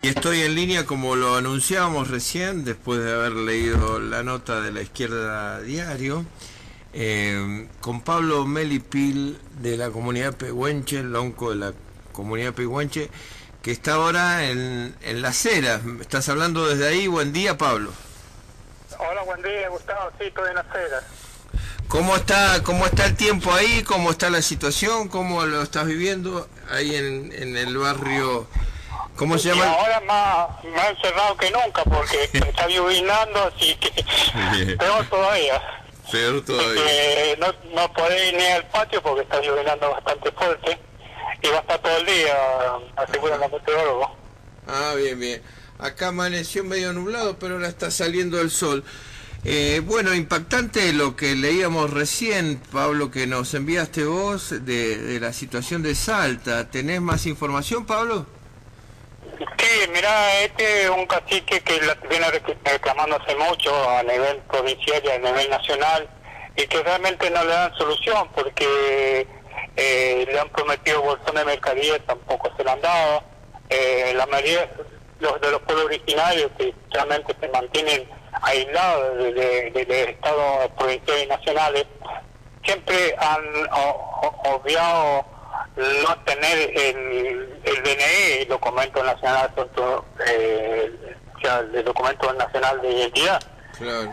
Y estoy en línea, como lo anunciábamos recién, después de haber leído la nota de La Izquierda Diario, con Pablo Melipil de la comunidad Pehuenche, el onco de la comunidad Pehuenche, que está ahora en Las Heras. ¿Estás hablando desde ahí? Buen día, Pablo. Hola, buen día, Gustavo. Sí, estoy en Las Heras. ¿Cómo está el tiempo ahí? ¿Cómo está la situación? ¿Cómo lo estás viviendo ahí en el barrio? ¿Cómo se llama? Y ahora más encerrado que nunca, porque está llovinando, así que peor todavía. Peor todavía. No podés ir ni al patio porque está llovinando bastante fuerte y va a estar todo el día, aseguran los meteorólogos. Ah, bien, bien. Acá amaneció medio nublado, pero ahora está saliendo el sol. Bueno, impactante lo que leíamos recién, Pablo, que nos enviaste vos de la situación de Salta. ¿Tenés más información, Pablo? Sí, mirá, este es un cacique que la viene reclamando hace mucho a nivel provincial y a nivel nacional, y que realmente no le dan solución porque le han prometido bolsón de mercadería, tampoco se lo han dado. La mayoría de los pueblos originarios que realmente se mantienen aislados de estados provinciales y nacionales, siempre han obviado no tener el DNI, el documento nacional, el documento nacional de identidad. Claro.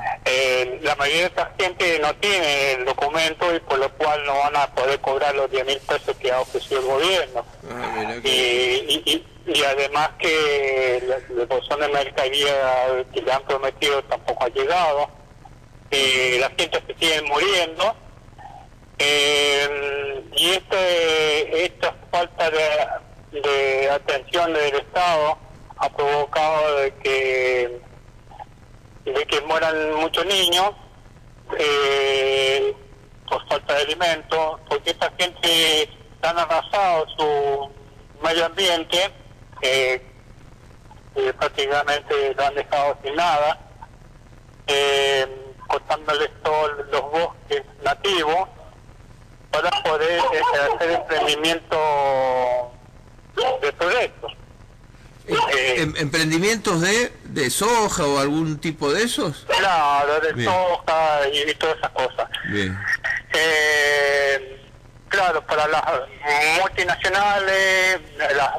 La mayoría de esta gente no tiene el documento y por lo cual no van a poder cobrar los 10.000 pesos que ha ofrecido el gobierno. Y además que el bolsón de mercadería que le han prometido tampoco ha llegado. La gente se sigue muriendo. Y esta falta de atención del Estado ha provocado de que mueran muchos niños por falta de alimentos, porque esta gente han arrasado su medio ambiente, prácticamente lo han dejado sin nada, cortándoles todos los bosques nativos para poder hacer emprendimiento de proyectos. ¿Emprendimientos de soja o algún tipo de esos? Claro, de Bien. soja y todas esas cosas. Bien. Claro, para las multinacionales, las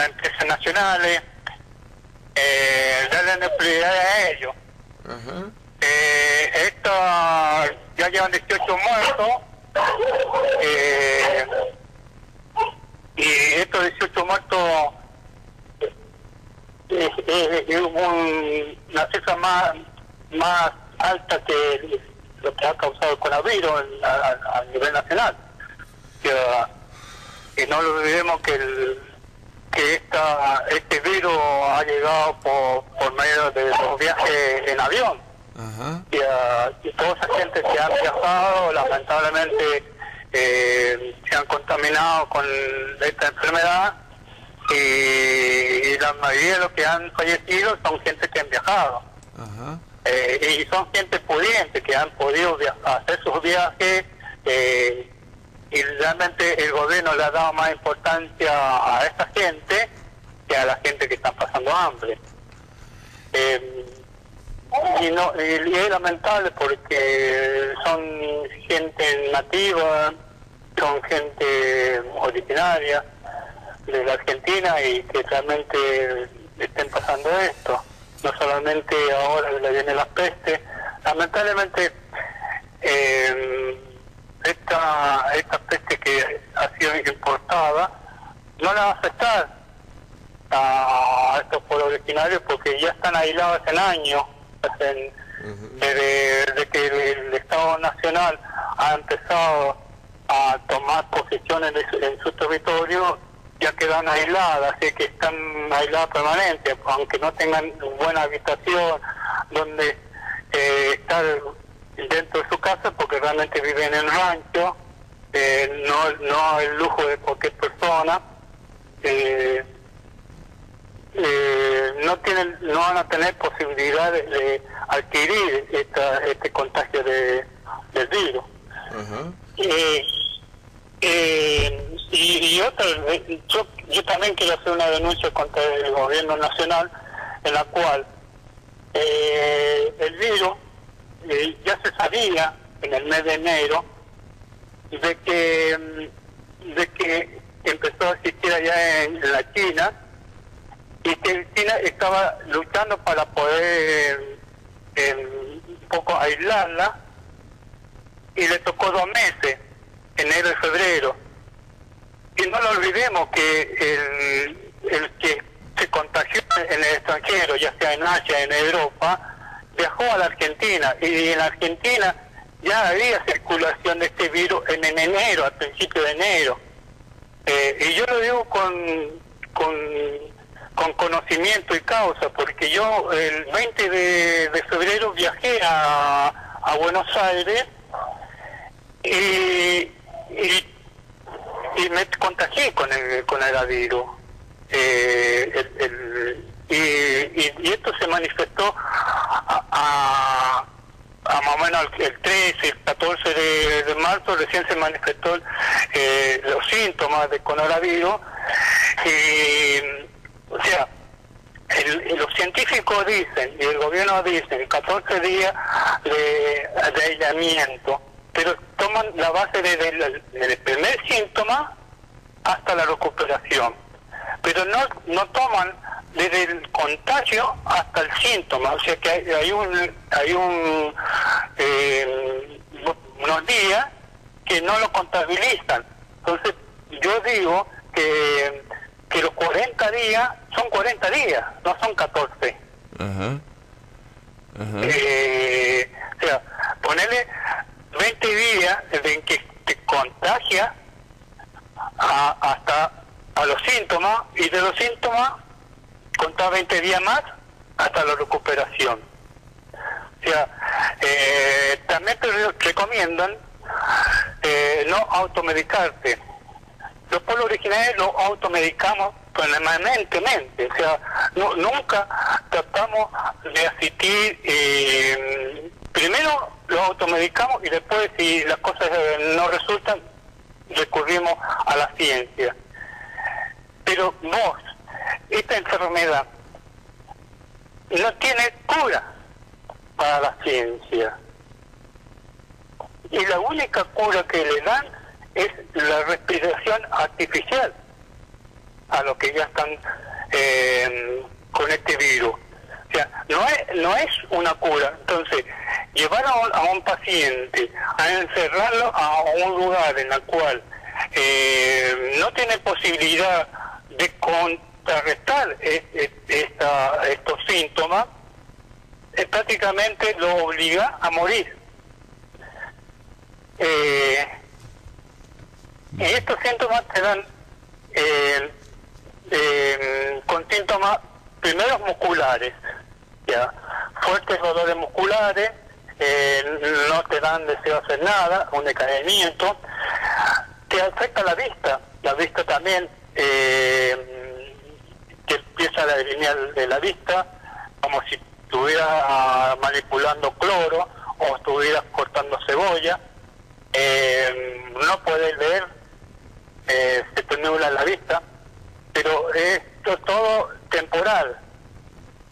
empresas nacionales, darle prioridad a ellos. Ajá. Ya llevan 18 muertos, y estos 18 muertos es una cifra más alta que lo que ha causado el coronavirus a nivel nacional. Y no olvidemos que este virus ha llegado por medio de los viajes en avión. Ajá. Y toda esa gente que han viajado, lamentablemente, se han contaminado con esta enfermedad, y la mayoría de los que han fallecido son gente que han viajado. Ajá. Y son gente pudiente que han podido hacer sus viajes, y realmente el gobierno le ha dado más importancia a esta gente que a la gente que está pasando hambre. Y es lamentable porque son gente nativa, son gente originaria de la Argentina y que realmente estén pasando esto. No solamente ahora que le vienen las pestes, lamentablemente esta peste que ha sido importada no la va a afectar a estos pueblos originarios porque ya están aislados hace años. Desde que el Estado Nacional ha empezado a tomar posiciones en su territorio, ya quedan aisladas, así que están aisladas permanentes, aunque no tengan buena habitación donde estar dentro de su casa, porque realmente viven en rancho, no el lujo de cualquier persona. No van a tener posibilidad de adquirir este contagio del virus. Ajá. Y otra, yo yo también quiero hacer una denuncia contra el gobierno nacional, en la cual el virus ya se sabía en el mes de enero de que empezó a existir allá en la China, y que China estaba luchando para poder un poco aislarla, y le tocó 2 meses, enero y febrero. Y no lo olvidemos que el que se contagió en el extranjero, ya sea en Asia, en Europa, viajó a la Argentina, y en la Argentina ya había circulación de este virus en enero, al principio de enero. Y yo lo digo con conocimiento y causa, porque yo el 20 de febrero viajé a Buenos Aires y me contagié con el virus. Y esto se manifestó a más o menos el 13, el 14 de marzo, recién se manifestó los síntomas de coronavirus. O sea, los científicos dicen, y el gobierno dice, 14 días de aislamiento, pero toman la base desde el primer síntoma hasta la recuperación, pero no toman desde el contagio hasta el síntoma. O sea que hay unos días que no lo contabilizan. Entonces yo digo que los 40 días son 40 días, no son 14. Ajá. Ajá. O sea, ponerle 20 días desde que te contagia hasta a los síntomas, y de los síntomas contar 20 días más hasta la recuperación. O sea, también te recomiendan no automedicarte. Los pueblos originarios lo automedicamos permanentemente, o sea, nunca tratamos de asistir, primero lo automedicamos y después, si las cosas no resultan, recurrimos a la ciencia. Pero esta enfermedad no tiene cura para la ciencia, y la única cura que le dan es la respiración artificial a los que ya están con este virus. O sea, no es una cura. Entonces, llevar a un paciente a encerrarlo a un lugar en el cual no tiene posibilidad de contrarrestar estos síntomas, prácticamente lo obliga a morir. Y estos síntomas te dan con síntomas primero musculares, ya, fuertes dolores musculares, no te dan deseo de hacer nada, un decaimiento, te afecta la vista también, que empieza a delinear de la vista, como si estuvieras manipulando cloro o estuvieras cortando cebolla. No puedes ver, se te nubla la vista, pero esto es todo temporal.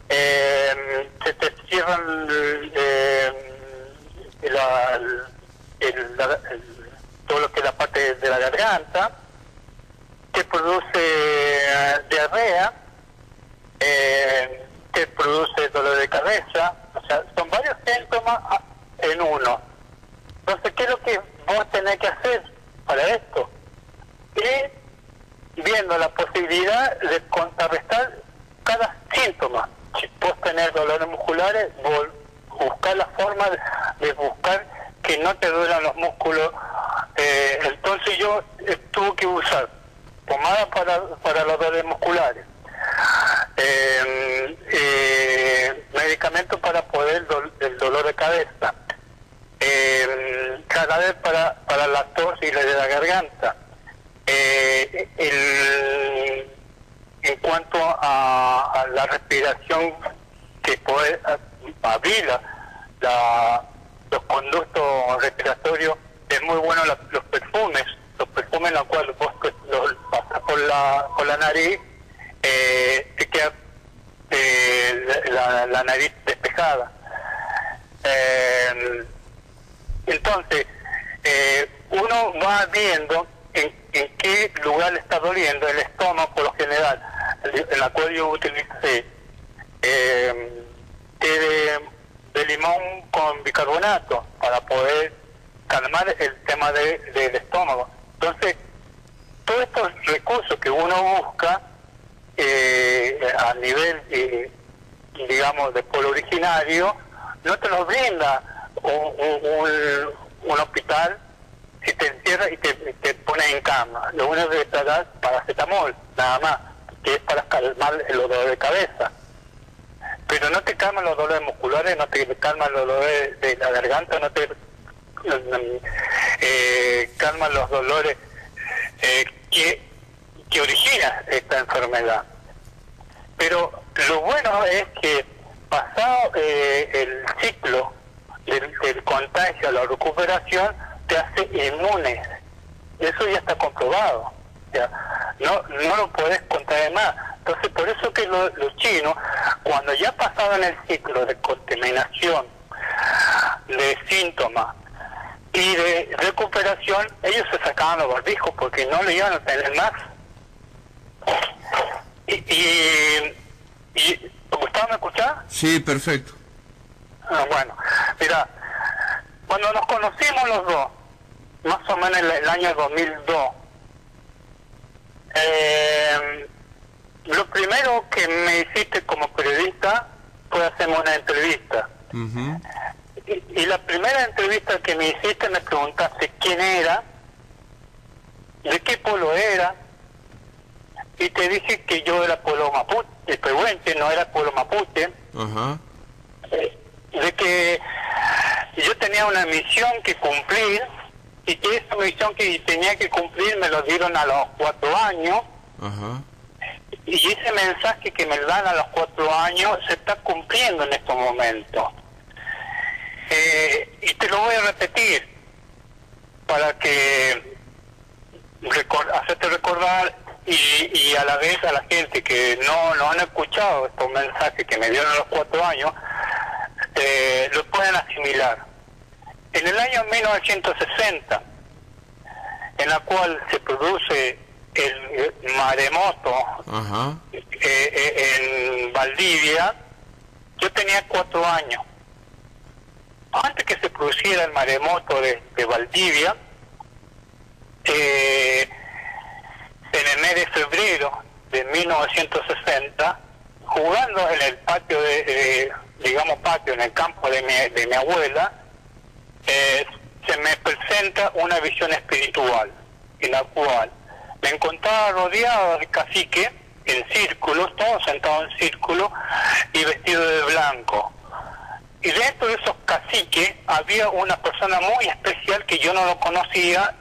Se te cierran todo lo que es la parte de la garganta, te produce diarrea, te produce dolor de cabeza. O sea, son varios síntomas en uno. Entonces, ¿qué es lo que vos tenés que hacer para esto? Y viendo la posibilidad de contrarrestar cada síntoma. Si vos tenés dolores musculares, vos buscar la forma de buscar que no te duelan los músculos. Entonces yo tuve que usar pomada para los dolores musculares, medicamentos para poder el dolor de cabeza, jarabe para la tos y la de la garganta. En cuanto a la respiración, que puede abrir los conductos respiratorios, es muy bueno los perfumes en los cuales vos los pasa por la nariz, te queda la nariz despejada. Entonces, uno va viendo en qué lugar le está doliendo. El estómago, por lo general, en la cual yo utilicé té de limón con bicarbonato para poder calmar el tema del estómago. Entonces, todos estos recursos que uno busca a nivel, digamos, de pueblo originario, no te los brinda un hospital si te encierra y te pone en cama. Lo único que te da es paracetamol, nada más, que es para calmar el dolor de cabeza. Pero no te calman los dolores musculares, no te calman los dolores de la garganta, no te calman los dolores que origina esta enfermedad. Pero lo bueno es que pasado el ciclo del contagio a la recuperación, te hace inmune. Eso ya está comprobado. Ya, no lo podés contraer más. Entonces, por eso que los chinos, cuando ya pasaban el ciclo de contaminación, de síntomas y de recuperación, ellos se sacaban los barbijos porque no lo iban a tener más. ¿Gustavo, me escuchás? Sí, perfecto. Bueno, mira, cuando nos conocimos los dos, más o menos el año 2002, lo primero que me hiciste como periodista fue hacerme una entrevista. Uh-huh. Y la primera entrevista que me hiciste me preguntaste quién era, de qué pueblo era, y te dije que yo era pueblo mapuche, el pehuenche, no era pueblo mapuche. Uh-huh. De que yo tenía una misión que cumplir, y que esa misión que tenía que cumplir me lo dieron a los 4 años. Uh-huh. Y ese mensaje que me dan a los 4 años se está cumpliendo en estos momentos. Y te lo voy a repetir para que hacerte recordar y a la vez a la gente que no han escuchado estos mensajes que me dieron a los 4 años, lo pueden asimilar. En el año 1960, en la cual se produce el maremoto Uh-huh. en Valdivia, yo tenía 4 años. Antes que se produciera el maremoto de Valdivia, en el mes de febrero de 1960, jugando en el patio patio, en el campo de mi abuela, se me presenta una visión espiritual, en la cual me encontraba rodeado de caciques en círculos, todos sentados en círculo y vestidos de blanco. Y dentro de esos caciques había una persona muy especial que yo no lo conocía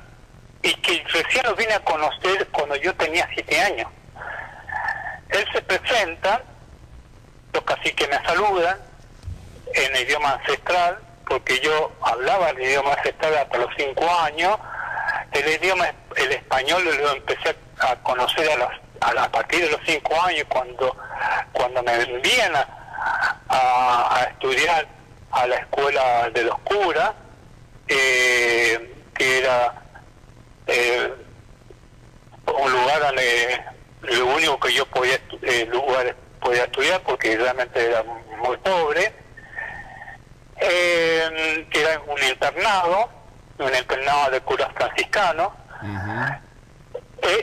y que recién lo vine a conocer cuando yo tenía 7 años. Él se presenta, los caciques me saludan en idioma ancestral, porque yo hablaba el idioma ancestral hasta los 5 años. El español lo empecé a conocer a partir de los 5 años, cuando me envían a estudiar a la escuela de los curas, que era un lugar donde lo único que yo podía estudiar, porque realmente era muy pobre, que era un internado de curas franciscanos. Uh-huh.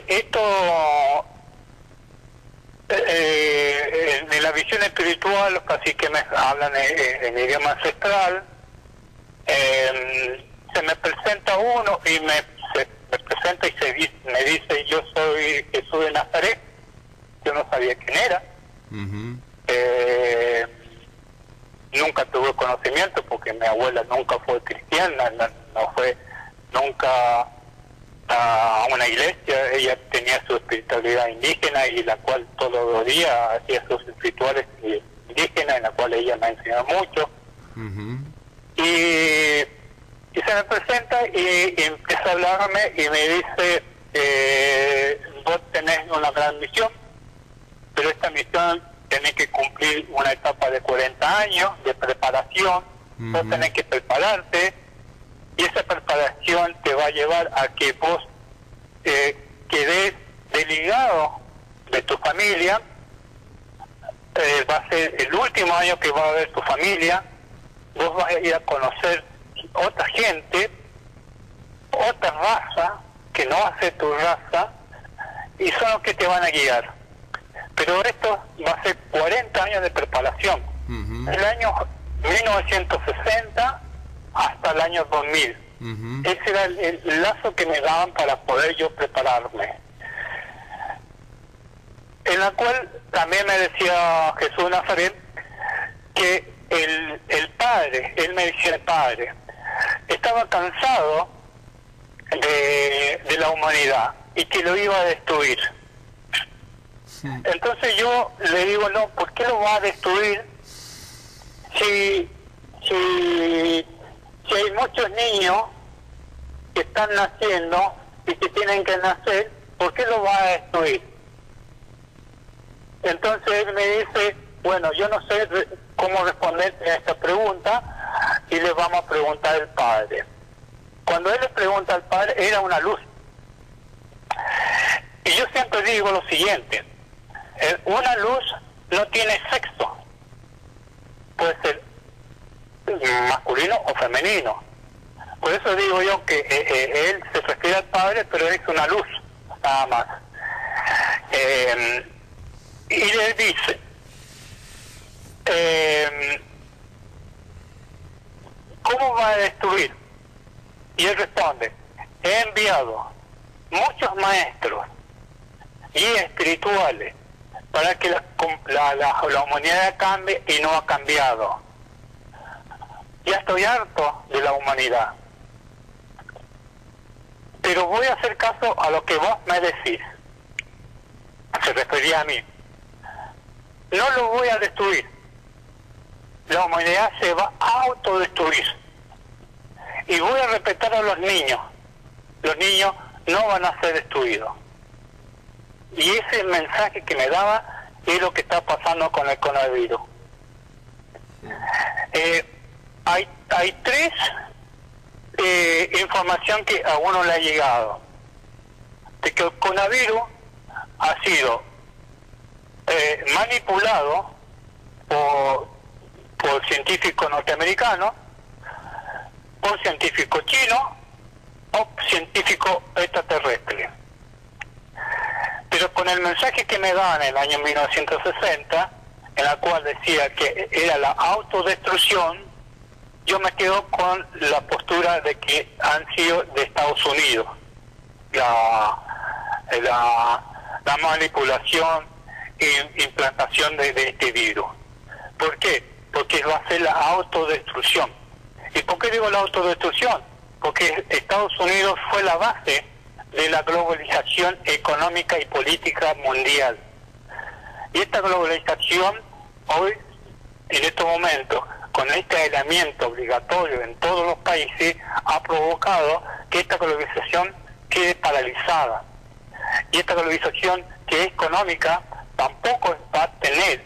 Esto, en la visión espiritual, los caciques me hablan en idioma ancestral. Se me presenta uno y me presenta y me dice: yo soy Jesús de Nazaret. Yo no sabía quién era. Uh-huh. Nunca tuve conocimiento porque mi abuela nunca fue cristiana, no fue nunca a una iglesia. Ella tenía su espiritualidad indígena, y la cual todos los días hacía sus rituales indígenas, en la cual ella me enseñó mucho. Uh-huh. Y se me presenta y empieza a hablarme y me dice: vos tenés una gran misión, pero esta misión tenés que cumplir una etapa de 40 años de preparación. Vos tenés que prepararte, y esa preparación te va a llevar a que vos quedes desligado de tu familia. Va a ser el último año que va a ver tu familia. Vos vas a ir a conocer otra gente, otra raza que no va a ser tu raza, y son los que te van a guiar. Pero esto va a ser 40 años de preparación. El año 1960 hasta el año 2000. Ese era el lazo que me daban para poder yo prepararme. En la cual también me decía Jesús de Nazaret que el padre, él me decía el padre, estaba cansado de la humanidad y que lo iba a destruir. Entonces yo le digo, no, ¿por qué lo va a destruir si hay muchos niños que están naciendo y que tienen que nacer? ¿Por qué lo va a destruir? Entonces él me dice, bueno, yo no sé cómo responder a esta pregunta, y le vamos a preguntar al padre. Cuando él le pregunta al padre, era una luz. Y yo siempre digo lo siguiente: una luz no tiene sexo, puede ser masculino o femenino. Por eso digo yo que él se refiere al padre, pero es una luz, nada más. Y le dice, ¿cómo va a destruir? Y él responde, he enviado muchos maestros y espirituales para que la humanidad cambie, y no ha cambiado. Ya estoy harto de la humanidad, pero voy a hacer caso a lo que vos me decís. Se refería a mí. No lo voy a destruir. La humanidad se va a autodestruir. Y voy a respetar a los niños. Los niños no van a ser destruidos. Y ese mensaje que me daba es lo que está pasando con el coronavirus. Hay tres información que a uno le ha llegado. De que el coronavirus ha sido manipulado por científicos norteamericanos, por científicos chinos o científicos extraterrestres. Pero con el mensaje que me daban en el año 1960, en la cual decía que era la autodestrucción, yo me quedo con la postura de que han sido de Estados Unidos la manipulación e implantación de este virus. ¿Por qué? Porque va a ser la autodestrucción. ¿Y por qué digo la autodestrucción? Porque Estados Unidos fue la base de la globalización económica y política mundial. Y esta globalización hoy, en estos momentos, con este aislamiento obligatorio en todos los países, ha provocado que esta globalización quede paralizada. Y esta globalización, que es económica, tampoco va a tener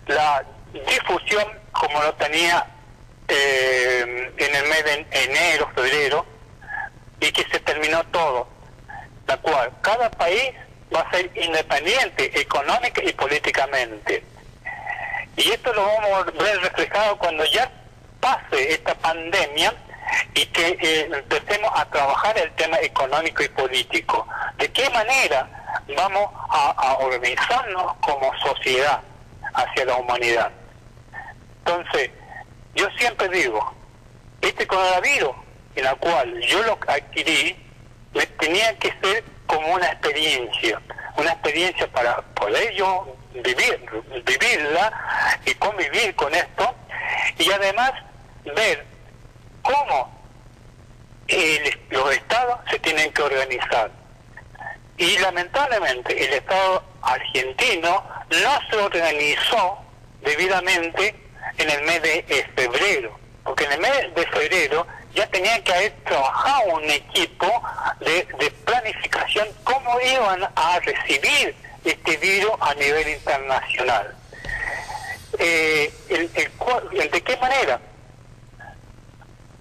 la difusión como lo tenía en el mes de enero, febrero, y que se terminó todo, la cual cada país va a ser independiente económica y políticamente. Y esto lo vamos a ver reflejado cuando ya pase esta pandemia y que empecemos a trabajar el tema económico y político. ¿De qué manera vamos a organizarnos como sociedad hacia la humanidad? Entonces, yo siempre digo, este coronavirus, en la cual yo lo adquirí, tenía que ser como una experiencia para poder yo vivirla y convivir con esto, y además ver cómo los estados se tienen que organizar. Y lamentablemente el Estado argentino no se organizó debidamente en el mes de febrero, porque en el mes de febrero ya tenían que haber trabajado un equipo de planificación, cómo iban a recibir este virus a nivel internacional. ¿De qué manera?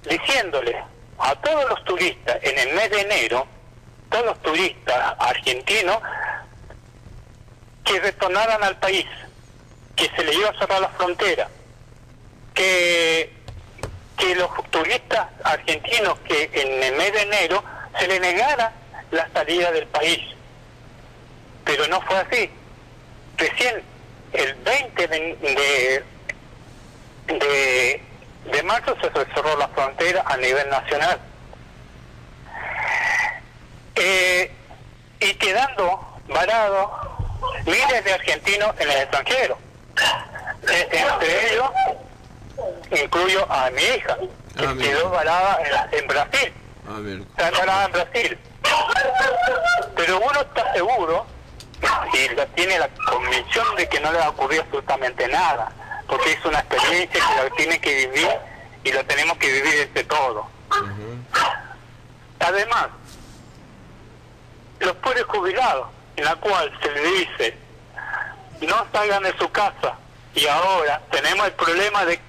Diciéndole a todos los turistas en el mes de enero, todos los turistas argentinos, que retornaran al país, que se les iba a cerrar la frontera, que los turistas argentinos que en el mes de enero se les negara la salida del país. Pero no fue así. Recién el 20 de marzo se cerró la frontera a nivel nacional. Y quedando varados miles de argentinos en el extranjero. Entre ellos incluyo a mi hija, que quedó varada en Brasil. Está varada en Brasil. Pero uno está seguro y tiene la convicción de que no le va a ocurrir absolutamente nada, porque es una experiencia que la tiene que vivir y lo tenemos que vivir entre todos. Además, los pobres jubilados, en la cual se le dice no salgan de su casa, y ahora tenemos el problema de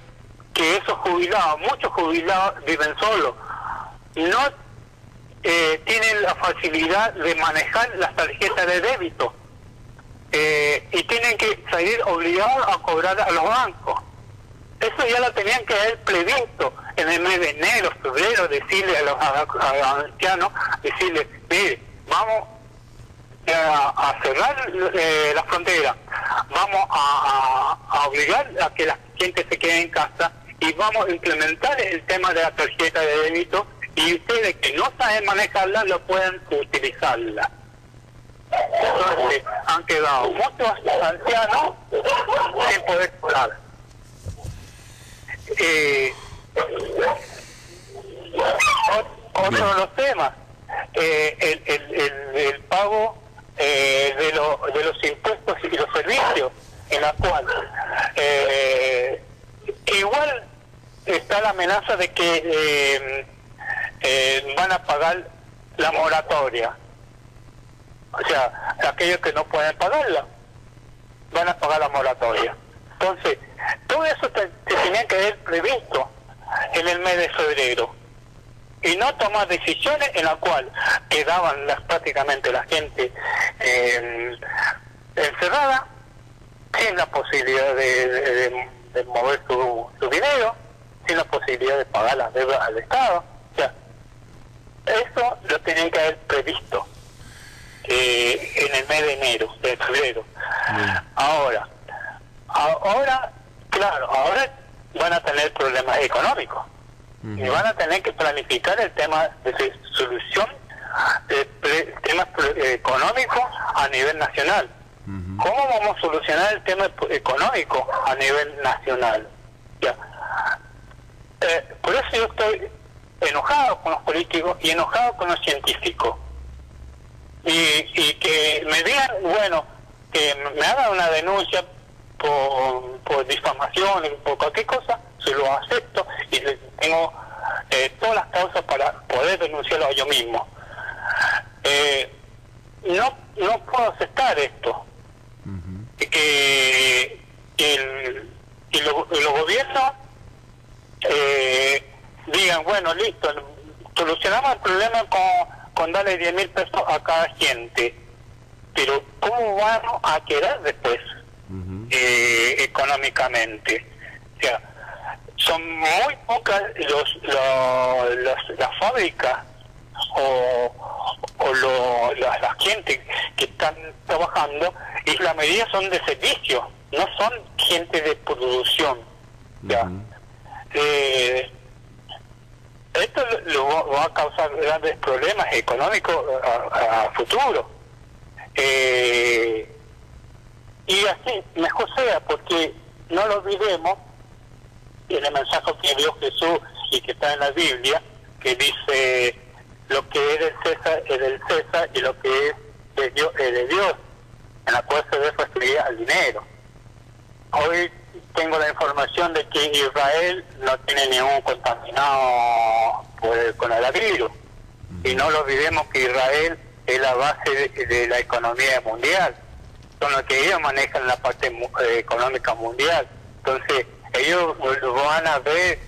que esos jubilados, muchos jubilados viven solos, no tienen la facilidad de manejar las tarjetas de débito, y tienen que salir obligados a cobrar a los bancos. Eso ya lo tenían que haber previsto en el mes de enero, febrero, decirle a los ancianos, decirle, mire, vamos a cerrar la frontera, vamos a obligar a que la gente se quede en casa y vamos a implementar el tema de la tarjeta de débito, y ustedes que no saben manejarla lo pueden utilizarla. Entonces han quedado muchos ancianos sin poder cobrar. Otro de los temas, el pago de los impuestos y los servicios, en la cual igual está la amenaza de que van a pagar la moratoria. O sea, aquellos que no pueden pagarla van a pagar la moratoria. Entonces, todo eso se tenía que haber previsto en el mes de febrero y no tomar decisiones en la cual quedaban prácticamente la gente encerrada, sin la posibilidad de mover su dinero, sin la posibilidad de pagar las deudas al Estado. O sea, eso lo tenían que haber previsto en el mes de enero, de febrero. Ahora, claro, ahora van a tener problemas económicos y van a tener que planificar el tema de solución de temas económicos a nivel nacional. ¿Cómo vamos a solucionar el tema económico a nivel nacional? Ya. Por eso yo estoy enojado con los políticos y enojado con los científicos. Y que me digan, bueno, que me hagan una denuncia por difamación, por cualquier cosa, se lo acepto y tengo todas las causas para poder denunciarlo yo mismo. No puedo aceptar esto. Que los gobiernos digan, bueno, listo, solucionamos el problema con darle 10.000 pesos a cada gente, pero ¿cómo vamos a quedar después económicamente? O sea, son muy pocas las fábricas o la gente que están trabajando, y la mayoría son de servicio, no son gente de producción. ¿Ya? Esto lo va a causar grandes problemas económicos a futuro. Y así, mejor sea, porque no lo olvidemos, en el mensaje que dio Jesús y que está en la Biblia, que dice, lo que es del César es del César y lo que es de Dios es de Dios, en la cual se debe referir al dinero. Hoy tengo la información de que Israel no tiene ningún contaminado con el virus. Y no lo olvidemos que Israel es la base de la economía mundial. Son los que ellos manejan la parte económica mundial. Entonces, ellos van a ver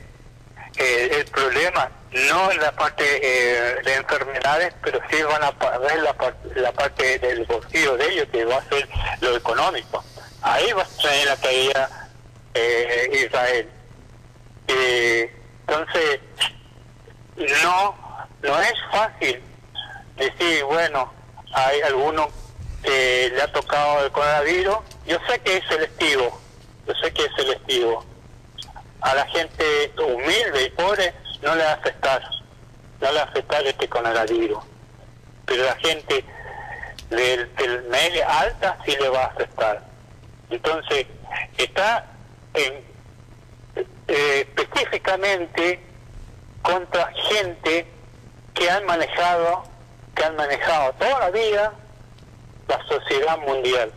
el problema, no en la parte de enfermedades, pero sí van a ver la parte del bolsillo de ellos, que va a ser lo económico. Ahí va a tener la caída Israel. Entonces, no es fácil decir, bueno, hay alguno que le ha tocado el coronavirus. Yo sé que es selectivo, a la gente humilde y pobre no le va a afectar, este coronavirus, pero la gente del media alta sí le va a afectar. Entonces está específicamente contra gente que han manejado toda la vida la sociedad mundial.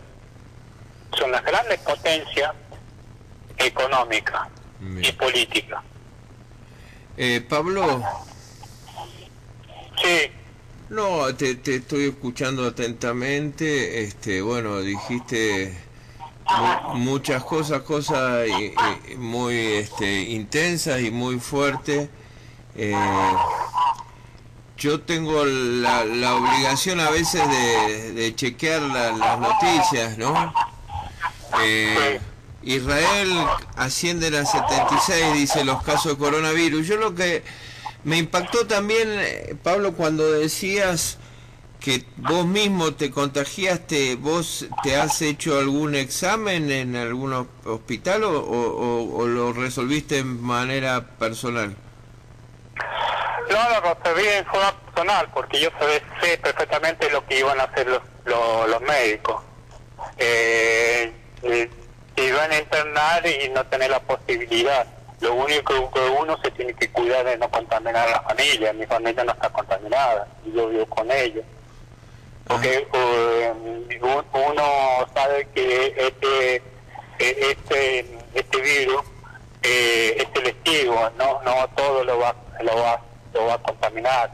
Son las grandes potencias económicas y políticas. Pablo. Sí. No, te estoy escuchando atentamente. Bueno, dijiste muchas cosas muy intensas y muy fuertes. Yo tengo la obligación a veces de chequear las noticias, ¿no? Israel ascienden a 76, dice, los casos de coronavirus. Yo lo que me impactó también, Pablo, cuando decías que vos mismo te contagiaste, ¿vos te has hecho algún examen en algún hospital o lo resolviste de manera personal? No, lo resolví en forma personal, porque yo sé perfectamente lo que iban a hacer los médicos. Se iban a internar y no tener la posibilidad. Lo único que uno se tiene que cuidar es no contaminar a la familia. Mi familia no está contaminada y yo vivo con ellos. Porque uno sabe que este virus es selectivo, no todo lo va a contaminar.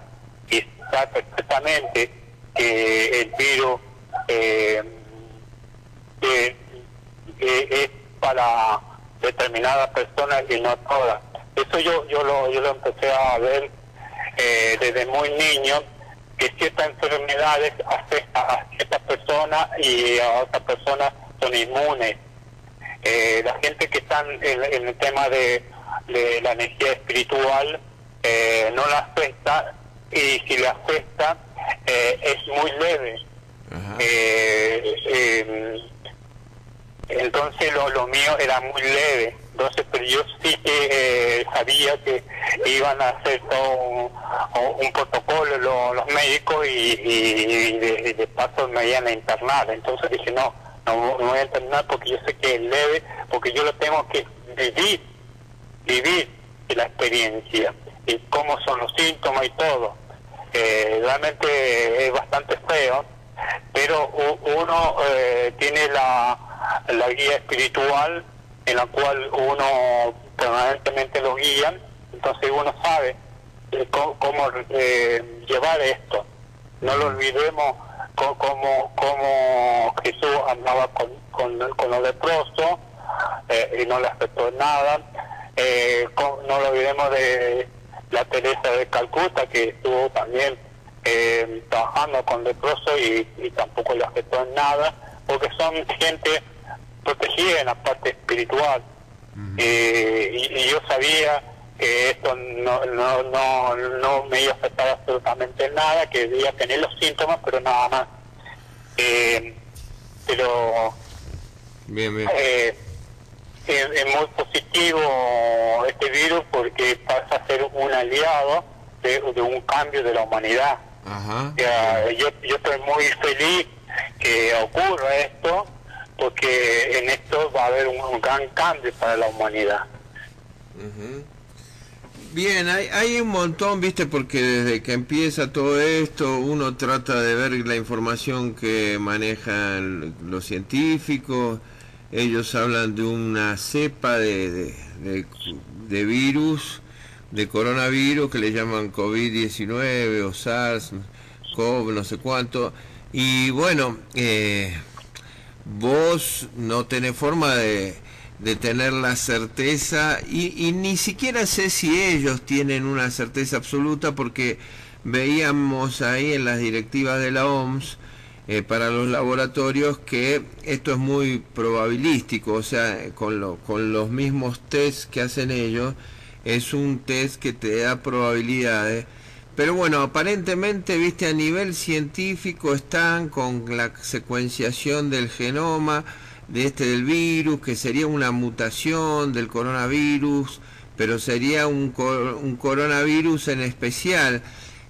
Y sabe perfectamente que el virus es para determinadas personas y no todas. Eso yo lo empecé a ver desde muy niño, que ciertas enfermedades afectan a ciertas personas y a otras personas son inmunes. La gente que está en el tema de la energía espiritual no la afecta, y si la afecta es muy leve. Entonces lo mío era muy leve. Entonces, pero yo sí que sabía que iban a hacer todo un protocolo los médicos y de paso me iban a internar. Entonces dije, no voy a internar porque yo sé que es leve, porque yo lo tengo que vivir la experiencia y cómo son los síntomas y todo. Realmente es bastante feo, pero uno tiene la guía espiritual en la cual uno permanentemente lo guía, entonces uno sabe cómo llevar esto. No lo olvidemos cómo Jesús andaba con los leprosos y no le afectó nada. No lo olvidemos de la Teresa de Calcuta, que estuvo también trabajando con leprosos y tampoco le afectó en nada, porque son gente protegida en la parte espiritual. Y yo sabía que esto no me iba a afectar absolutamente nada, que debía tener los síntomas, pero nada más. Pero bien. Es muy positivo este virus, porque pasa a ser un aliado de un cambio de la humanidad. Yo estoy muy feliz que ocurra esto, porque en esto va a haber un gran cambio para la humanidad. Bien, hay un montón, viste, porque desde que empieza todo esto uno trata de ver la información que manejan los científicos, ellos hablan de una cepa de virus, de coronavirus, que le llaman COVID-19 o SARS, CoV, no sé cuánto. Y bueno, vos no tenés forma de tener la certeza, y ni siquiera sé si ellos tienen una certeza absoluta, porque veíamos ahí en las directivas de la OMS para los laboratorios que esto es muy probabilístico, o sea, con los mismos test que hacen ellos, es un test que te da probabilidades. Pero bueno, aparentemente, viste, a nivel científico están con la secuenciación del genoma del virus, que sería una mutación del coronavirus, pero sería un coronavirus en especial.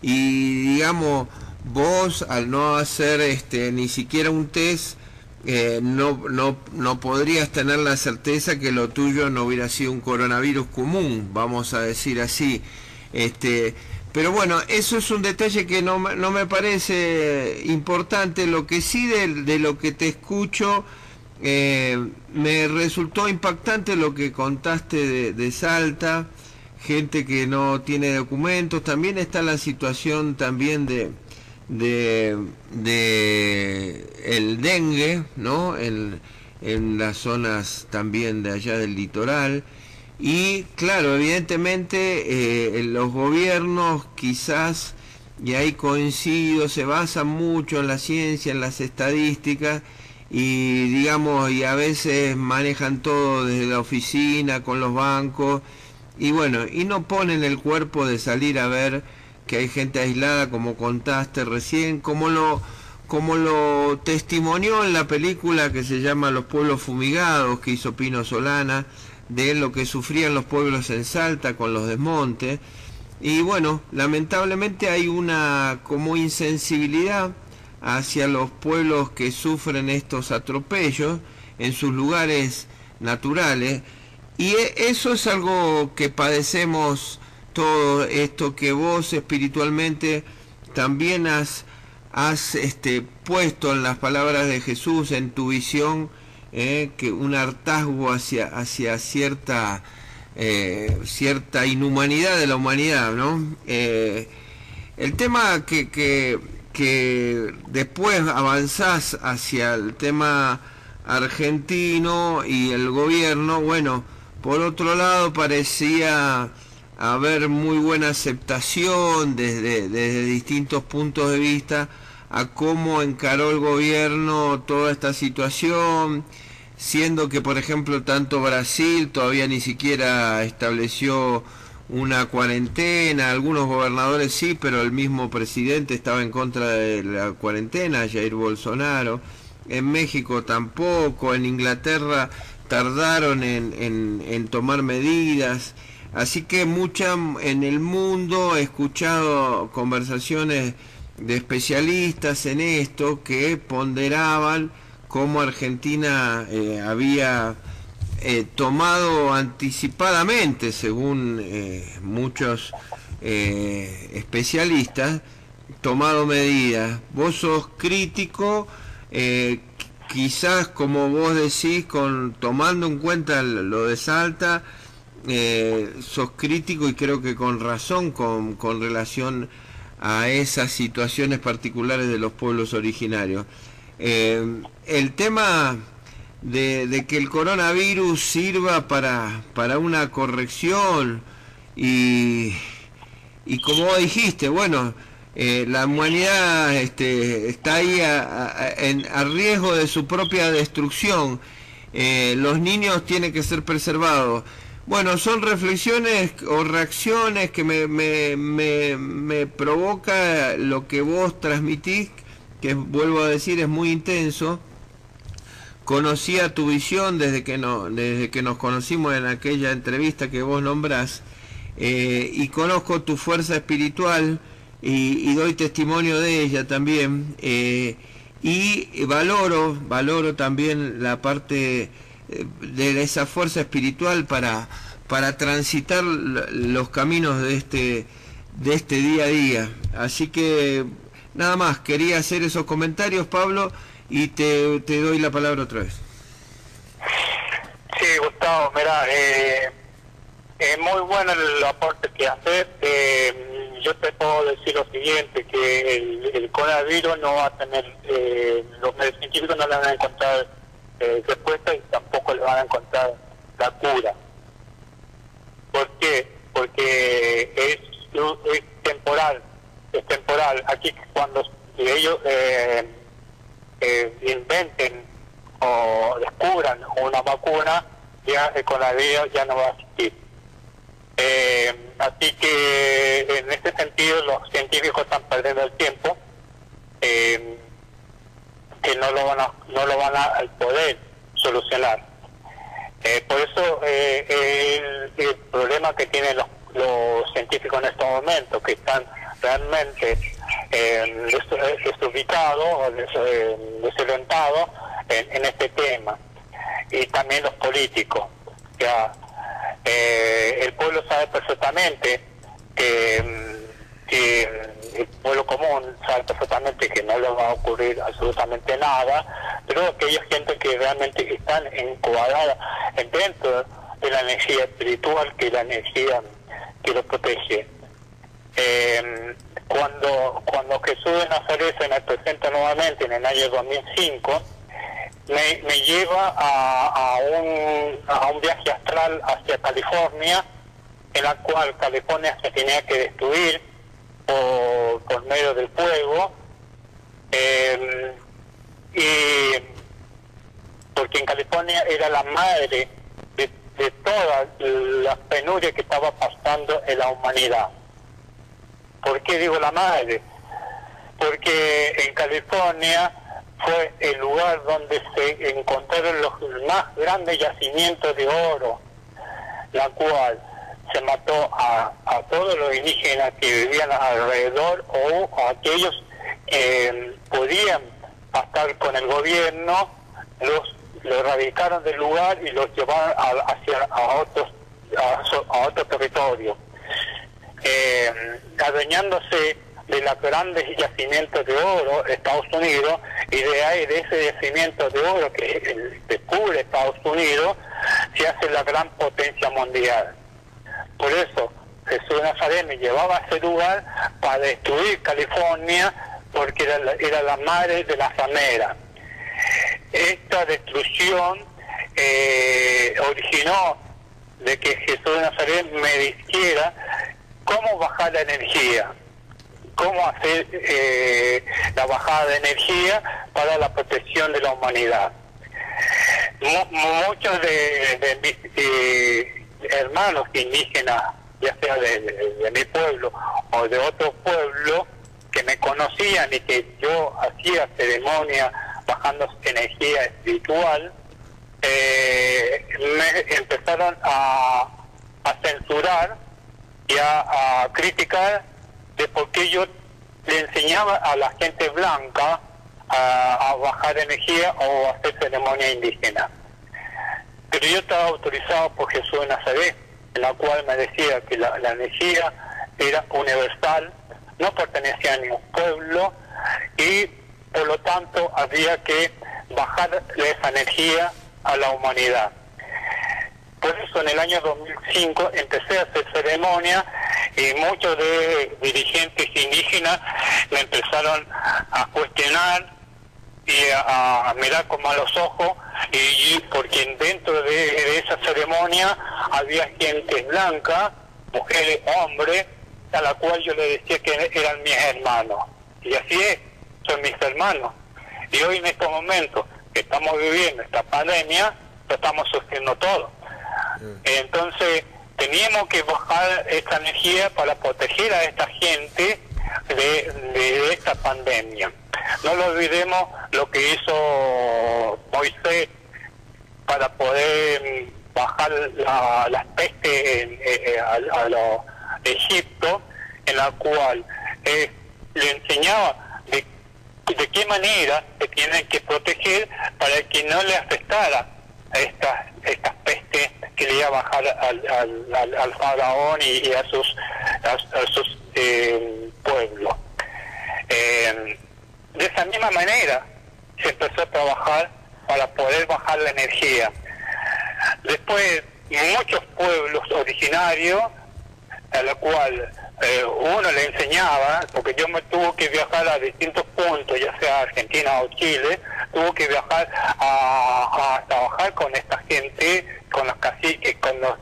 Y digamos, vos al no hacer ni siquiera un test, no podrías tener la certeza que lo tuyo no hubiera sido un coronavirus común, vamos a decir así. Pero bueno, eso es un detalle que no me parece importante. Lo que sí, de lo que te escucho, me resultó impactante lo que contaste de Salta, gente que no tiene documentos. También está la situación también de el dengue, ¿no? En las zonas también de allá del litoral. Y claro, evidentemente los gobiernos quizás, y ahí coincido, se basan mucho en la ciencia, en las estadísticas, y digamos, y a veces manejan todo desde la oficina, con los bancos, y bueno, y no ponen el cuerpo de salir a ver que hay gente aislada, como contaste recién, como lo testimonió en la película que se llama Los Pueblos Fumigados, que hizo Pino Solana, de lo que sufrían los pueblos en Salta con los desmontes. Y bueno, lamentablemente hay una como insensibilidad hacia los pueblos que sufren estos atropellos en sus lugares naturales, y eso es algo que padecemos todo esto, que vos espiritualmente también has puesto en las palabras de Jesús, en tu visión, que un hartazgo hacia cierta inhumanidad de la humanidad, ¿no? El tema que después avanzás hacia el tema argentino y el gobierno, bueno, por otro lado parecía haber muy buena aceptación desde distintos puntos de vista a cómo encaró el gobierno toda esta situación, siendo que, por ejemplo, tanto Brasil todavía ni siquiera estableció una cuarentena. Algunos gobernadores sí, pero el mismo presidente estaba en contra de la cuarentena, Jair Bolsonaro. En México tampoco, en Inglaterra tardaron en tomar medidas. Así que en el mundo he escuchado conversaciones de especialistas en esto que ponderaban cómo Argentina había tomado anticipadamente, según muchos especialistas, tomado medidas. Vos sos crítico, quizás como vos decís, tomando en cuenta lo de Salta, sos crítico, y creo que con razón, con relación a esas situaciones particulares de los pueblos originarios. El tema de que el coronavirus sirva para una corrección, y como vos dijiste, bueno, la humanidad está ahí a riesgo de su propia destrucción. Los niños tienen que ser preservados. Bueno, son reflexiones o reacciones que me provoca lo que vos transmitís, que vuelvo a decir es muy intenso. Conocía tu visión desde que nos conocimos en aquella entrevista que vos nombrás, y conozco tu fuerza espiritual, y doy testimonio de ella también, y valoro también la parte de esa fuerza espiritual para transitar los caminos de este día a día. Así que nada más, quería hacer esos comentarios, Pablo, y te doy la palabra otra vez. mira, es muy bueno el aporte que haces. Yo te puedo decir lo siguiente, que el coronavirus no va a tener, los medios científicos no le van a encontrar respuesta y tampoco le van a encontrar la cura. ¿Por qué? Porque es temporal, es temporal. Aquí cuando ellos inventen o descubran una vacuna, ya el coronavirus ya no va a existir. Así que en este sentido los científicos están perdiendo el tiempo, que no lo van a poder solucionar. Por eso el problema que tienen los científicos en estos momentos, que están realmente desubicados o desorientados en este tema, y también los políticos. Ya el pueblo sabe perfectamente que el pueblo común sabe perfectamente que no le va a ocurrir absolutamente nada, pero aquella gente que realmente están encuadrada dentro de la energía espiritual, que es la energía que lo protege. Cuando Jesús de Nazaret se me presenta nuevamente en el año 2005, me lleva a un viaje astral hacia California, en la cual California se tenía que destruir por medio del fuego, y porque en California era la madre de todas las penurias que estaba pasando en la humanidad. ¿Por qué digo la madre? Porque en California fue el lugar donde se encontraron los más grandes yacimientos de oro, la cual se mató a todos los indígenas que vivían alrededor, o a aquellos que podían estar con el gobierno, los erradicaron del lugar y los llevaron a otro territorio, adueñándose de los grandes yacimientos de oro Estados Unidos, y de ese yacimiento de oro que descubre Estados Unidos, se hace la gran potencia mundial. Por eso Jesús de Nazaret me llevaba a ese lugar para destruir California, porque era la madre de las rameras. Esta destrucción originó de que Jesús de Nazaret me dijera cómo bajar la energía, cómo hacer la bajada de energía para la protección de la humanidad. Muchos de mis hermanos indígenas, ya sea de mi pueblo o de otro pueblo, que me conocían y que yo hacía ceremonia bajando energía espiritual, me empezaron a censurar y a criticar de por qué yo le enseñaba a la gente blanca a bajar energía o hacer ceremonia indígena. Pero yo estaba autorizado por Jesús de Nazaret, en la cual me decía que la energía era universal, no pertenecía a ningún pueblo, y por lo tanto había que bajar esa energía a la humanidad. Por eso en el año 2005 empecé a hacer ceremonia, y muchos de dirigentes indígenas me empezaron a cuestionar y a mirar con malos ojos, y porque dentro de esa ceremonia había gente blanca, mujeres, hombres, a la cual yo le decía que eran mis hermanos. Y así es, son mis hermanos. Y hoy en estos momentos que estamos viviendo esta pandemia, lo estamos sufriendo todo. Entonces teníamos que bajar esta energía para proteger a esta gente de esta pandemia. No lo olvidemos lo que hizo Moisés para poder bajar las pestes a Egipto, en la cual le enseñaba de qué manera se tienen que proteger para que no le afectara a estas pestes que le iba a bajar al faraón y a sus pueblos. De esa misma manera se empezó a trabajar para poder bajar la energía. Después muchos pueblos originarios a la cual uno le enseñaba, porque yo me tuve que viajar a distintos puntos, ya sea Argentina o Chile, tuve que viajar a trabajar con esta gente, con los caciques, con los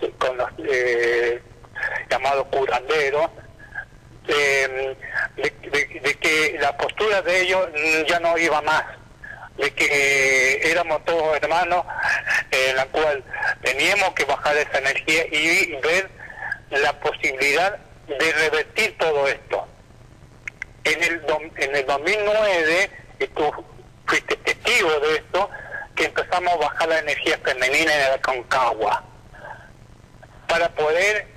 llamados curanderos, de que la postura de ellos ya no iba más, de que éramos todos hermanos, en la cual teníamos que bajar esa energía y ver la posibilidad de revertir todo esto. En el 2009, y tú fuiste testigo de esto, que empezamos a bajar la energía femenina en el Aconcagua para poder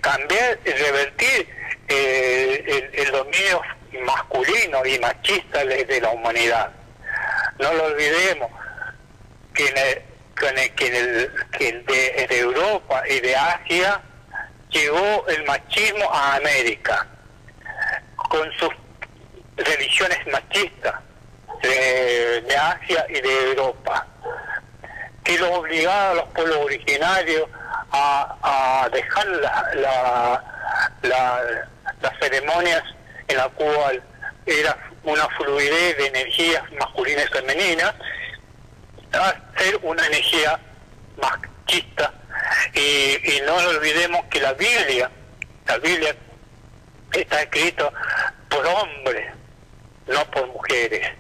cambiar y revertir el dominio masculino y machista de la humanidad. No lo olvidemos que de Europa y de Asia llegó el machismo a América con sus religiones machistas de Asia y de Europa, que los obligaba a los pueblos originarios a dejar las ceremonias en la cual era una fluidez de energías masculinas y femeninas, a ser una energía machista. Y no olvidemos que la Biblia está escrita por hombres, no por mujeres,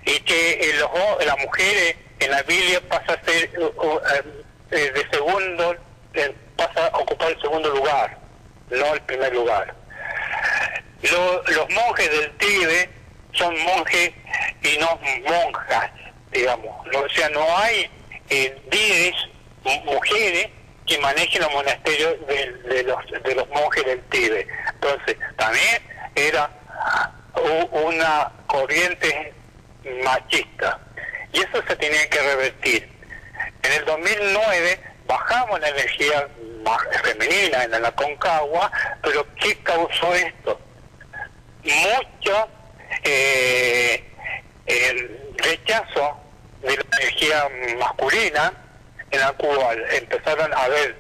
y que las mujeres en la Biblia pasa a ser pasa a ocupar el segundo lugar, no el primer lugar. Los monjes del Tíbet son monjes y no monjas, digamos. O sea, no hay líderes, mujeres, que manejen los monasterios de los monjes del Tíbet. Entonces, también era una corriente machista. Y eso se tenía que revertir. En el 2009 bajamos la energía femenina en la Aconcagua, pero ¿qué causó esto? Mucho rechazo de la energía masculina, en la cual empezaron a ver,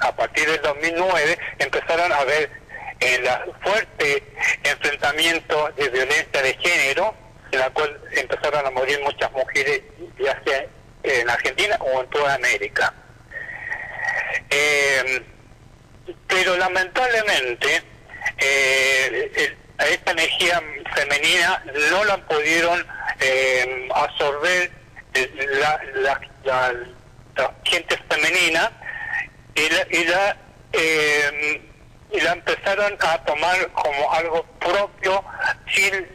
a partir del 2009, empezaron a ver fuerte enfrentamiento de violencia de género, en la cual empezaron a morir muchas mujeres, ya sea en Argentina o en toda América. Pero lamentablemente a esta energía femenina no la pudieron absorber la gente femenina y la empezaron a tomar como algo propio sin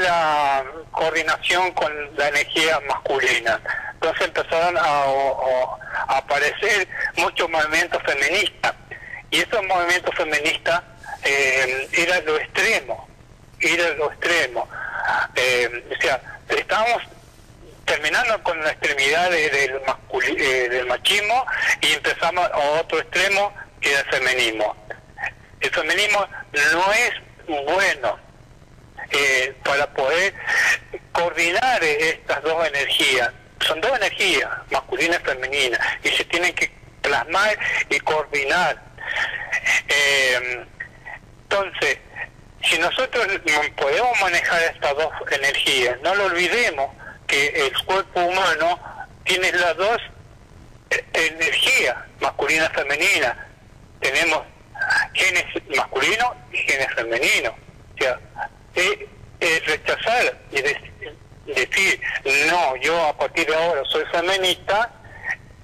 la coordinación con la energía masculina. Entonces empezaron a aparecer muchos movimientos feministas, y esos movimientos feministas eran lo extremo. O sea, estamos terminando con la extremidad del machismo y empezamos a otro extremo, que es el feminismo. El feminismo no es bueno para poder coordinar estas dos energías. Son dos energías, masculina y femenina, y se tienen que plasmar y coordinar. Entonces, si nosotros podemos manejar estas dos energías, no lo olvidemos que el cuerpo humano tiene las dos energías, masculina y femenina. Tenemos genes masculinos y genes femeninos. O sea, rechazar y decir, no, yo a partir de ahora soy feminista,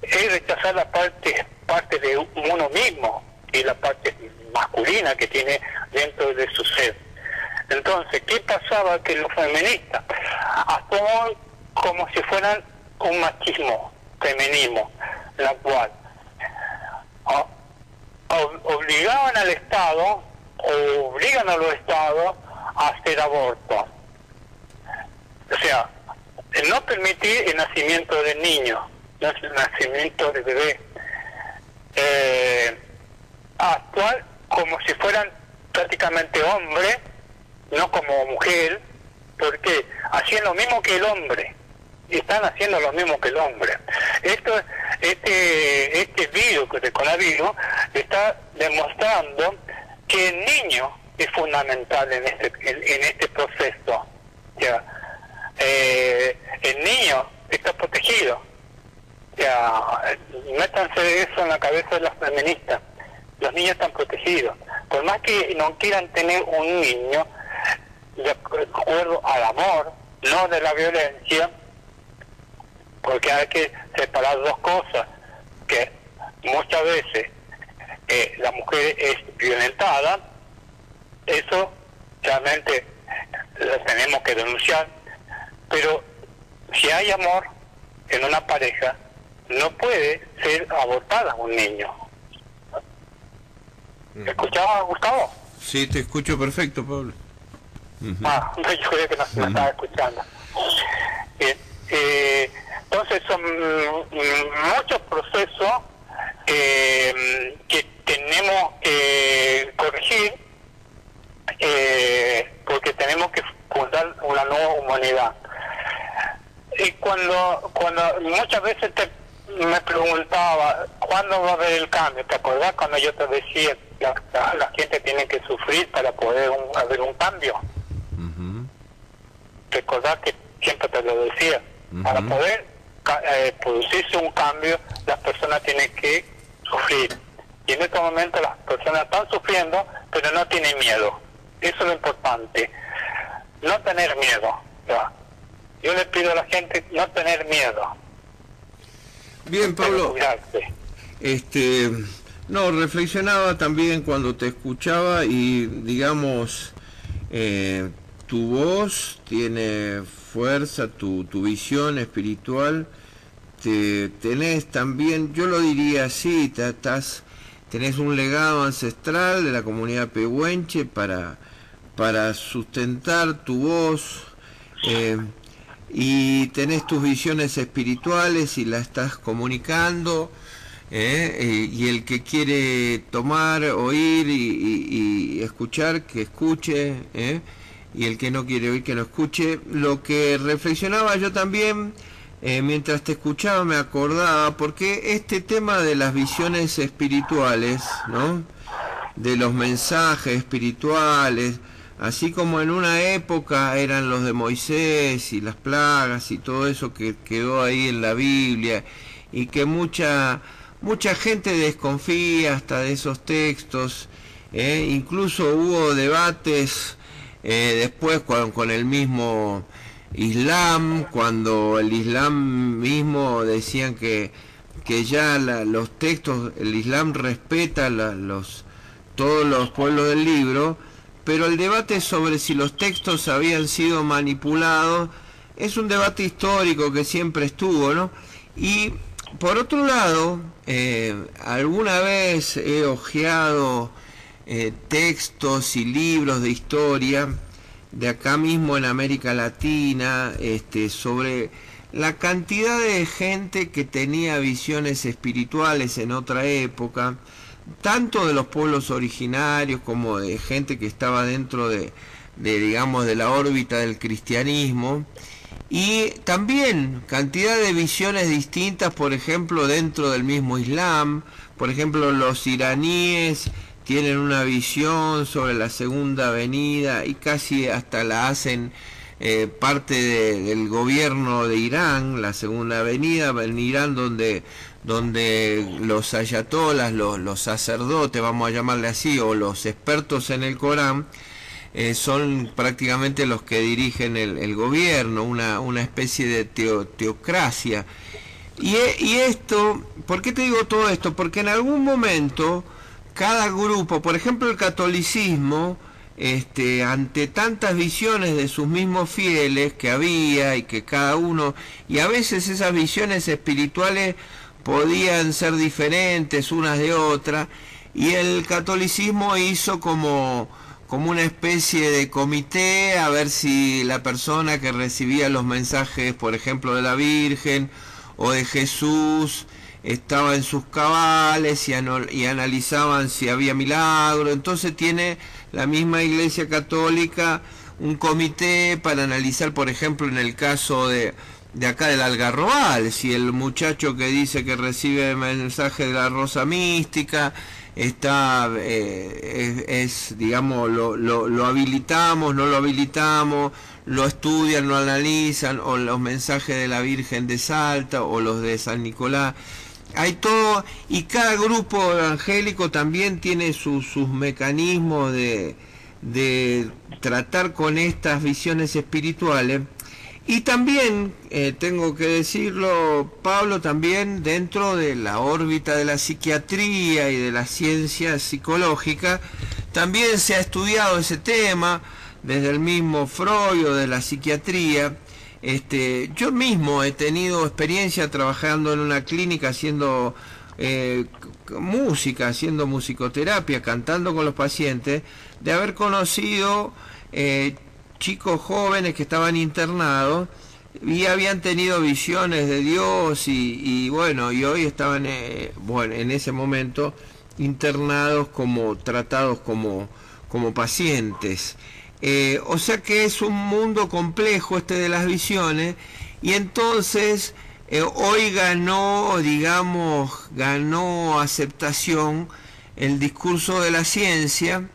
es rechazar la parte de uno mismo y la parte masculina que tiene dentro de su ser. Entonces, ¿qué pasaba? Que los feministas actuaban como si fueran un machismo, feminismo, la cual obligaban al Estado, o obligan a los Estados a hacer aborto. O sea, no permitir el nacimiento del niño, el nacimiento del bebé. Actuar como si fueran prácticamente hombres, no como mujer, porque hacían lo mismo que el hombre, y están haciendo lo mismo que el hombre. Esto este virus, el coronavirus, está demostrando que el niño es fundamental en este proceso. Ya, el niño está protegido. Ya, métanse eso en la cabeza de las feministas. Los niños están protegidos. Por más que no quieran tener un niño, de acuerdo al amor, no de la violencia, porque hay que separar dos cosas, que muchas veces la mujer es violentada, eso realmente lo tenemos que denunciar, pero si hay amor en una pareja, no puede ser abortada un niño. ¿Me escuchaba, Gustavo? Sí, te escucho perfecto, Pablo. Yo creo que no se me estaba escuchando. Entonces son muchos procesos que tenemos que corregir, porque tenemos que fundar una nueva humanidad. Y cuando muchas veces me preguntaba, ¿cuándo va a haber el cambio? ¿Te acordás cuando yo te decía que la gente tiene que sufrir para poder haber un cambio? ¿Te acordás que siempre te lo decía? Para poder producirse un cambio, las personas tienen que sufrir. Y en este momento las personas están sufriendo, pero no tienen miedo. Eso es lo importante. No tener miedo. ¿Ya? Yo le pido a la gente no tener miedo. Bien, Pablo. No, reflexionaba también cuando te escuchaba y, digamos, tu voz tiene fuerza, tu visión espiritual, tenés también, yo lo diría así, tenés un legado ancestral de la comunidad pehuenche para sustentar tu voz, y tenés tus visiones espirituales y la estás comunicando, y el que quiere tomar, oír y escuchar, que escuche, y el que no quiere oír, que no escuche. Lo que reflexionaba yo también, mientras te escuchaba, me acordaba, porque este tema de las visiones espirituales, ¿no?, de los mensajes espirituales, así como en una época eran los de Moisés y las plagas y todo eso que quedó ahí en la Biblia, y que mucha gente desconfía hasta de esos textos, incluso hubo debates después con el mismo Islam, cuando el Islam mismo decían que ya los textos, el Islam respeta todos los pueblos del libro, pero el debate sobre si los textos habían sido manipulados es un debate histórico que siempre estuvo, ¿no? Y por otro lado, alguna vez he hojeado textos y libros de historia de acá mismo en América Latina, sobre la cantidad de gente que tenía visiones espirituales en otra época, tanto de los pueblos originarios como de gente que estaba dentro de digamos, de la órbita del cristianismo, y también cantidad de visiones distintas, por ejemplo, dentro del mismo Islam. Por ejemplo, los iraníes tienen una visión sobre la segunda venida y casi hasta la hacen parte del gobierno de Irán, la segunda venida en Irán, donde los ayatolas, los sacerdotes, vamos a llamarle así, o los expertos en el Corán, son prácticamente los que dirigen el gobierno, una especie de teocracia. Y esto, ¿por qué te digo todo esto? Porque en algún momento cada grupo, por ejemplo el catolicismo, ante tantas visiones de sus mismos fieles que había, y que cada uno, y a veces esas visiones espirituales podían ser diferentes unas de otras, y el catolicismo hizo como una especie de comité a ver si la persona que recibía los mensajes, por ejemplo, de la Virgen o de Jesús, estaba en sus cabales, y analizaban si había milagro. Entonces tiene la misma Iglesia Católica un comité para analizar, por ejemplo, en el caso de de acá del Algarrobal, si el muchacho que dice que recibe mensaje de la Rosa Mística está, digamos, lo habilitamos, no lo habilitamos, lo estudian, lo analizan, o los mensajes de la Virgen de Salta, o los de San Nicolás. Hay todo, y cada grupo evangélico también tiene sus mecanismos de tratar con estas visiones espirituales. Y también, tengo que decirlo, Pablo, también dentro de la órbita de la psiquiatría y de la ciencia psicológica, también se ha estudiado ese tema, desde el mismo Freud o de la psiquiatría. Yo mismo he tenido experiencia trabajando en una clínica haciendo música, haciendo musicoterapia, cantando con los pacientes, de haber conocido chicos jóvenes que estaban internados y habían tenido visiones de Dios y bueno, y hoy estaban en ese momento internados, como tratados como pacientes. O sea que es un mundo complejo de las visiones, y entonces hoy ganó aceptación el discurso de la ciencia,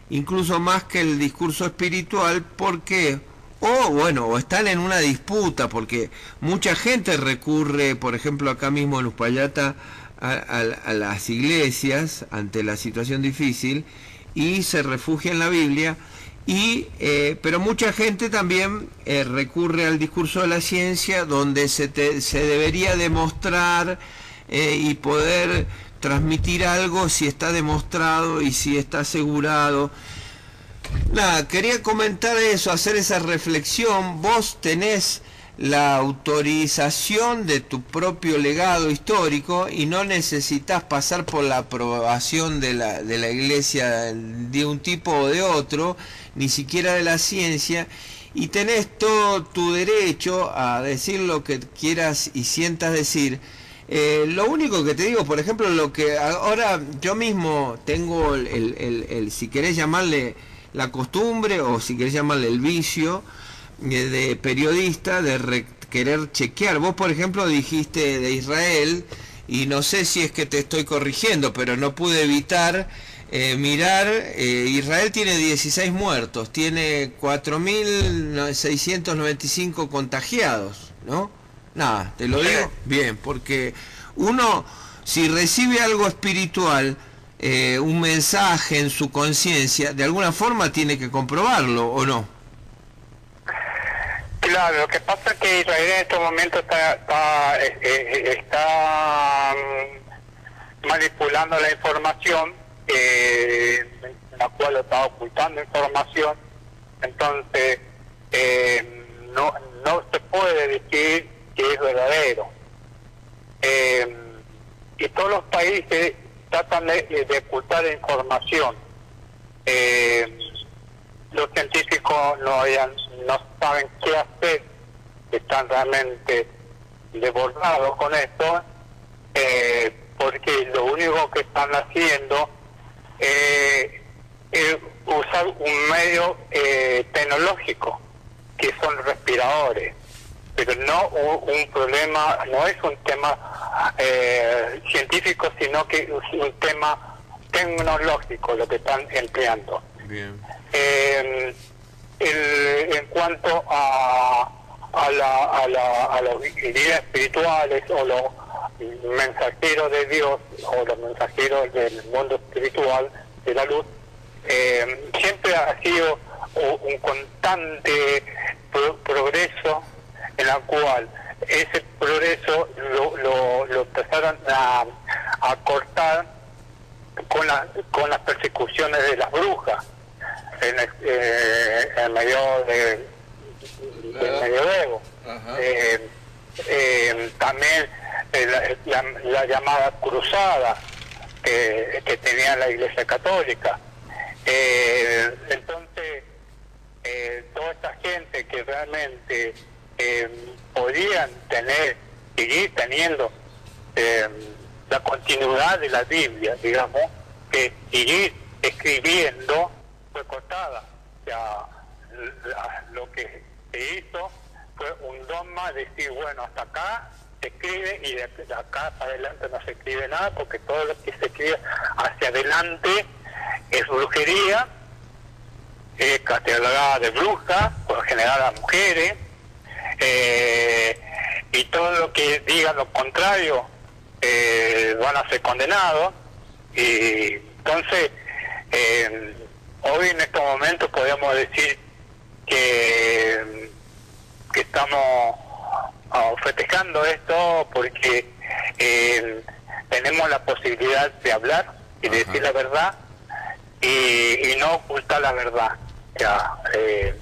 incluso más que el discurso espiritual. Porque o están en una disputa, porque mucha gente recurre, por ejemplo acá mismo en Uspallata, a las iglesias ante la situación difícil, y se refugia en la Biblia, pero mucha gente también recurre al discurso de la ciencia, donde se debería demostrar y poder transmitir algo si está demostrado y si está asegurado. Nada, quería comentar eso, hacer esa reflexión. Vos tenés la autorización de tu propio legado histórico y no necesitas pasar por la aprobación de la iglesia de un tipo o de otro, ni siquiera de la ciencia, y tenés todo tu derecho a decir lo que quieras y sientas decir. Lo único que te digo, por ejemplo, lo que ahora yo mismo tengo el si querés llamarle la costumbre, o si querés llamarle el vicio de periodista, de querer chequear. Vos, por ejemplo, dijiste de Israel, y no sé si es que te estoy corrigiendo, pero no pude evitar mirar. Israel tiene 16 muertos, tiene 4.695 contagiados, ¿no? Nada, te lo digo bien, porque uno, si recibe algo espiritual, un mensaje en su conciencia, de alguna forma tiene que comprobarlo, ¿o no? Claro, lo que pasa es que Israel en este momento está manipulando la información, la cual está ocultando información. Entonces no se puede decir que es verdadero, y todos los países tratan de ocultar información. Los científicos no saben qué hacer, están realmente desbordados con esto, porque lo único que están haciendo es usar un medio tecnológico, que son respiradores, pero no un problema, no es un tema científico, sino que es un tema tecnológico lo que están empleando. Bien. En cuanto a los guías espirituales, o los mensajeros de Dios, o los mensajeros del mundo espiritual, de la luz, siempre ha sido un constante progreso, en la cual ese progreso lo empezaron a cortar con las persecuciones de las brujas en el medioevo. También la llamada cruzada que tenía la Iglesia Católica. Entonces, toda esta gente que realmente podían seguir teniendo la continuidad de la Biblia, digamos, que seguir escribiendo, fue cortada. O sea, lo que se hizo fue un dogma decir, bueno, hasta acá se escribe y de acá para adelante no se escribe nada, porque todo lo que se escribe hacia adelante es brujería, es catalogada de bruja, por general a mujeres, y todo lo que diga lo contrario van a ser condenados. Y entonces, hoy en estos momentos podemos decir que estamos festejando esto porque tenemos la posibilidad de hablar y de decir la verdad y no ocultar la verdad. Ya, se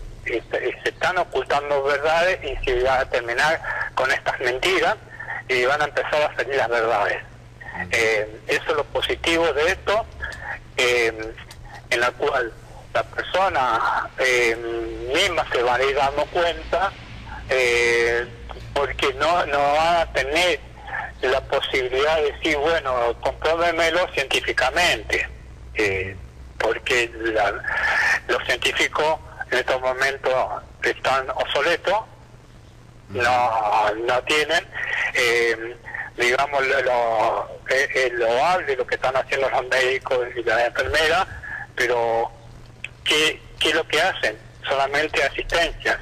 están ocultando verdades y se va a terminar con estas mentiras y van a empezar a salir las verdades. Eso es lo positivo de esto, en la cual la persona misma se va a ir dando cuenta, porque no va a tener la posibilidad de decir, bueno, compruébemelo científicamente, porque los científicos en estos momentos están obsoletos, no tienen, digamos, lo hable lo que están haciendo los médicos y las enfermeras, pero ¿qué es lo que hacen? Solamente asistencia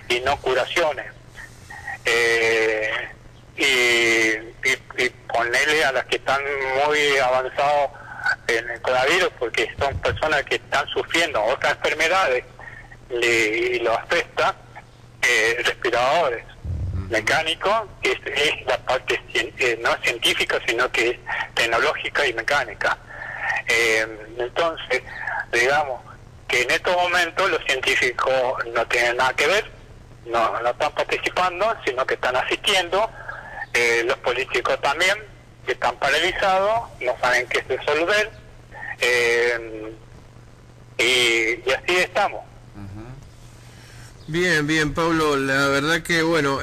y no curaciones. Y ponerle a las que están muy avanzados en el coronavirus, porque son personas que están sufriendo otras enfermedades y lo afecta, respiradores mecánicos, que es la parte no científica, sino que es tecnológica y mecánica. Entonces, digamos que en estos momentos los científicos no tienen nada que ver, no están participando, sino que están asistiendo. Los políticos también, que están paralizados, no saben qué resolver, y así estamos. Bien, bien, Pablo, la verdad que, bueno,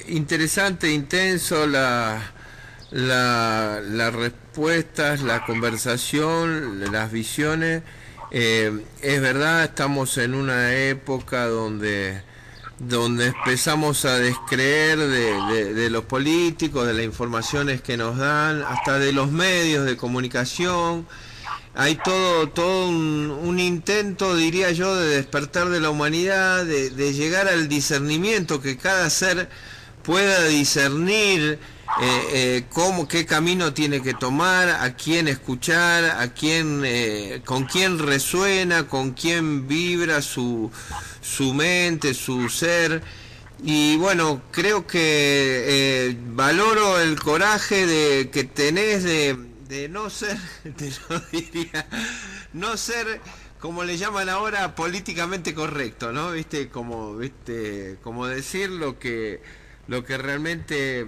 interesante, intenso las respuestas, la conversación, las visiones. Es verdad, estamos en una época donde empezamos a descreer de los políticos, de las informaciones que nos dan, hasta de los medios de comunicación. Hay todo un intento, diría yo, de despertar de la humanidad, de llegar al discernimiento, que cada ser pueda discernir qué camino tiene que tomar, a quién escuchar, a quién, con quién resuena, con quién vibra su mente, su ser. Y bueno, creo que valoro el coraje que tenés de no ser, te lo diría, no ser, como le llaman ahora, políticamente correcto, ¿no? Como decir lo que realmente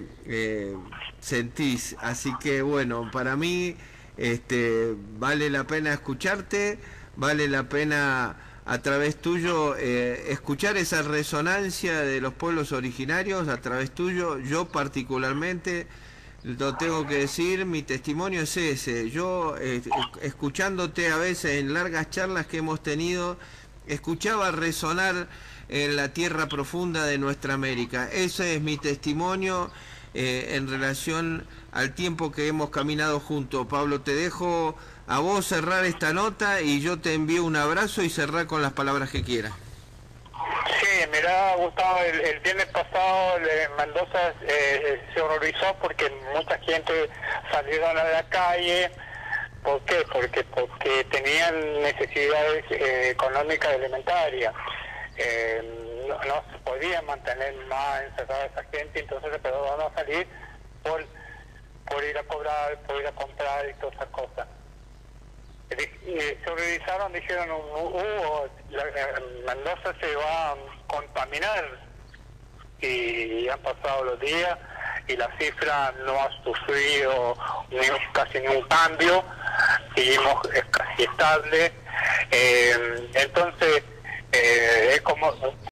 sentís. Así que bueno, para mí vale la pena escucharte, vale la pena a través tuyo escuchar esa resonancia de los pueblos originarios a través tuyo. Yo particularmente lo tengo que decir, mi testimonio es ese. Yo escuchándote a veces en largas charlas que hemos tenido, escuchaba resonar en la tierra profunda de nuestra América. Ese es mi testimonio en relación al tiempo que hemos caminado juntos. Pablo, te dejo a vos cerrar esta nota y yo te envío un abrazo y cerrar con las palabras que quieras. Sí, mirá, Gustavo, el viernes pasado Mendoza se horrorizó porque mucha gente salieron a la calle. ¿Por qué? Porque tenían necesidades económicas elementarias. No se podía mantener más encerrada esa gente, entonces se empezaron a salir por ir a cobrar, por ir a comprar y todas esas cosas. Se horrorizaron, dijeron, Mendoza se va a contaminar, y han pasado los días y la cifra no ha sufrido casi ningún cambio, seguimos casi estable. Entonces es como